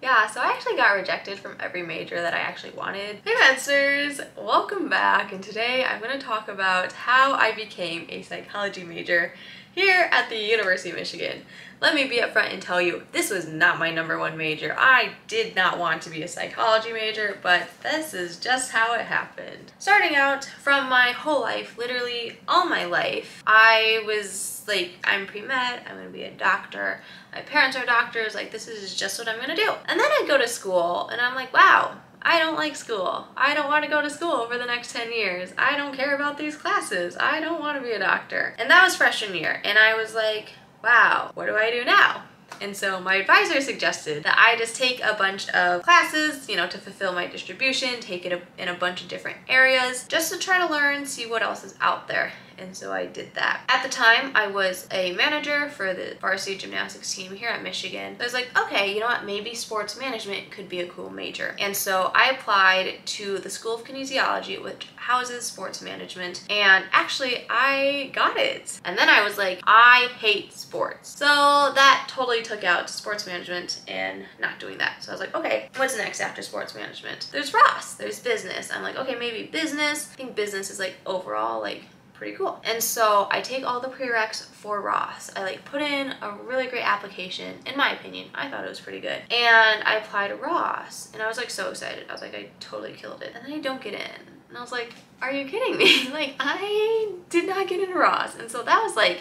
Yeah, so I actually got rejected from every major that I actually wanted. Hey Maddsters, welcome back, and today I'm going to talk about how I became a psychology major here at the University of Michigan. Let me be upfront and tell you, this was not my #1 major. I did not want to be a psychology major, but this is just how it happened. Starting out from my whole life, literally all my life, I was like, I'm pre-med, I'm gonna be a doctor, my parents are doctors, like this is just what I'm gonna do. And then I go to school and I'm like, wow, I don't like school. I don't want to go to school for the next 10 years. I don't care about these classes. I don't want to be a doctor. And that was freshman year. And I was like, wow, what do I do now? And so my advisor suggested that I just take a bunch of classes, you know, to fulfill my distribution, take it in a bunch of different areas, just to try to learn, see what else is out there. And so I did that. At the time, I was a manager for the varsity gymnastics team here at Michigan. I was like, okay, you know what, maybe sports management could be a cool major. And so I applied to the School of Kinesiology, which houses sports management, and actually I got it. And then I was like, I hate sports. So that totally took out sports management and not doing that. So I was like, okay, what's next after sports management? There's Ross, there's business. I'm like, okay, maybe business. I think business is like overall like pretty cool. And so I take all the prereqs for Ross. I like put in a really great application. In my opinion, I thought it was pretty good. And I applied to Ross and I was like so excited. I was like, I totally killed it. And then I don't get in. And I was like, are you kidding me? Like I did not get into Ross. And so that was like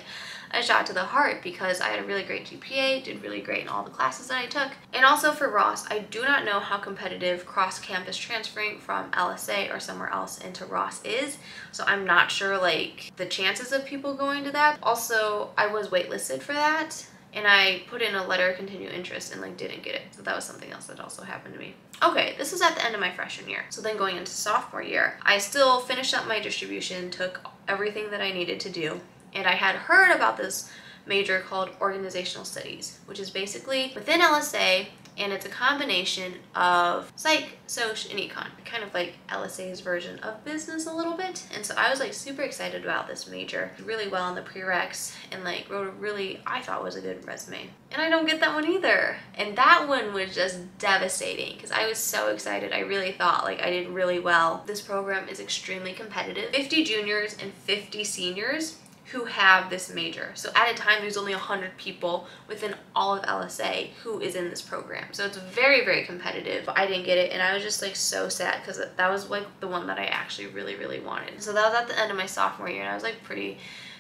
a shot to the heart because I had a really great GPA, did really great in all the classes that I took. And also for Ross, I do not know how competitive cross-campus transferring from LSA or somewhere else into Ross is. So I'm not sure like the chances of people going to that. Also, I was waitlisted for that and I put in a letter of continued interest and like didn't get it. So that was something else that also happened to me. Okay, this was at the end of my freshman year. So then going into sophomore year, I still finished up my distribution, took everything that I needed to do. And I had heard about this major called Organizational Studies, which is basically within LSA, and it's a combination of psych, soc, and econ, kind of like LSA's version of business a little bit. And so I was like super excited about this major, did really well in the prereqs, and like wrote a really, I thought was a good resume. And I don't get that one either. And that one was just devastating because I was so excited. I really thought like I did really well. This program is extremely competitive. 50 juniors and 50 seniors who have this major. So at a time, there's only 100 people within all of LSA who is in this program. So it's very, very competitive. I didn't get it and I was just like so sad because that was like the one that I actually really, really wanted. So that was at the end of my sophomore year and I was like pretty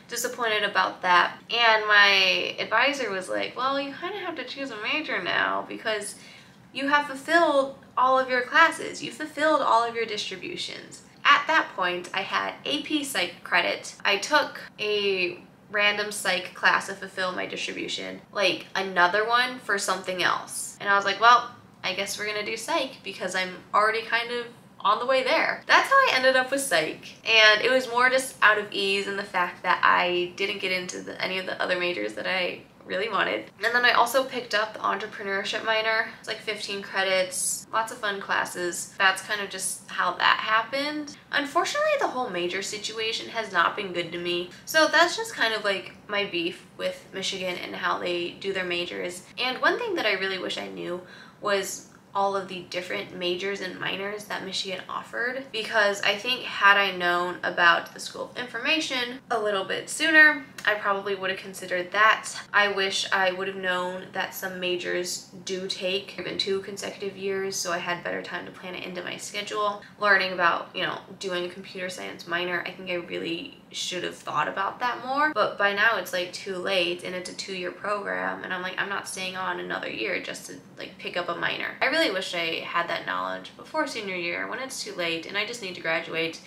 disappointed about that. And my advisor was like, well, you kind of have to choose a major now because you have fulfilled all of your classes. You fulfilled all of your distributions. At that point, I had AP Psych credit. I took a random psych class to fulfill my distribution, like another one for something else. And I was like, well, I guess we're gonna do psych because I'm already kind of on the way there. That's how I ended up with psych. And it was more just out of ease and the fact that I didn't get into any of the other majors that I really wanted. And then I also picked up the entrepreneurship minor. It's like 15 credits, lots of fun classes. That's kind of just how that happened. Unfortunately, the whole major situation has not been good to me. So that's just kind of like my beef with Michigan and how they do their majors. And one thing that I really wish I knew was all of the different majors and minors that Michigan offered, because I think had I known about the School of Information a little bit sooner, I probably would have considered that. I wish I would have known that some majors do take even 2 consecutive years, so I had better time to plan it into my schedule. Learning about, you know, doing a computer science minor, I think I really should have thought about that more, but by now it's like too late and it's a 2-year program and I'm like, I'm not staying on another year just to like pick up a minor. I really wish I had that knowledge before senior year when it's too late and I just need to graduate.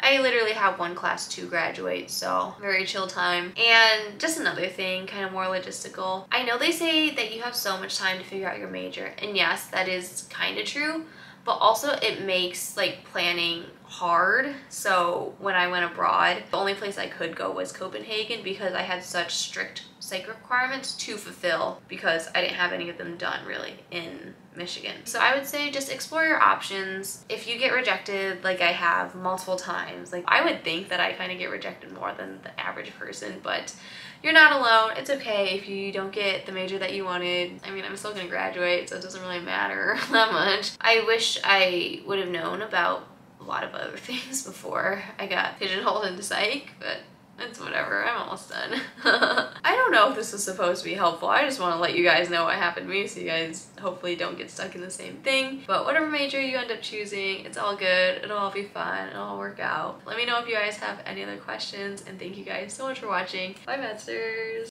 I literally have 1 class to graduate, so very chill time. And just another thing, kind of more logistical. I know they say that you have so much time to figure out your major, and yes, that is kind of true, but also it makes like planning hard. So when I went abroad, the only place I could go was Copenhagen because I had such strict psych requirements to fulfill because I didn't have any of them done really in Michigan. So I would say just explore your options. If you get rejected like I have multiple times, like I would think that I kind of get rejected more than the average person, but you're not alone. It's okay if you don't get the major that you wanted. I mean, I'm still gonna graduate, so it doesn't really matter that much. I wish I would have known about a lot of other things before I got pigeonholed into psych, but it's whatever. I'm almost done. I don't know if this was supposed to be helpful. I just want to let you guys know what happened to me so you guys hopefully don't get stuck in the same thing. But whatever major you end up choosing, it's all good. It'll all be fun. It'll all work out. Let me know if you guys have any other questions, and thank you guys so much for watching. Bye, Maddsters.